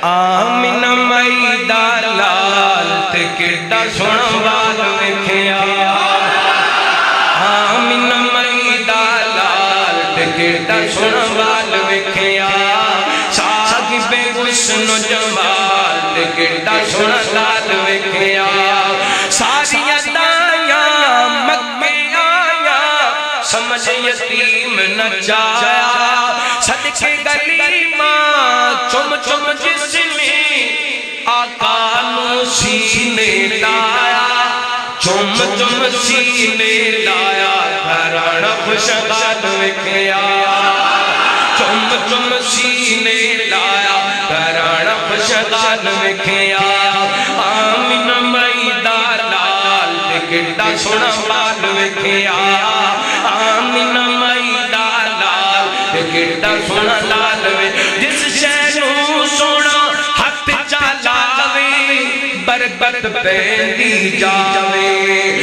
آمینہ مائی دا لال تے کڈا سونا وال ویکھیا آمینہ مائی دا لال تے کڈا سونا وال ویکھیا صاحب حسن و جمال تے کڈا سونا لال ویکھیا ساریاں دایاں مکے آیا سمجھ یتیم نہ جایا صدقے گلیماں چم چم جسمی آقا نو سینے لایا چم چم سینے لایا گھرانا خوشگال ویکھیا چم چم سینے لایا گھرانا خوشگال ویکھیا آمینہ مائی دا لال تے کڈا سونا وال ویکھیا آمینہ مائی دا لال تے کڈا سونا لال ویکھیا جس شے نو سونا ہاتھ چا لاوے برکت پیندی جاوے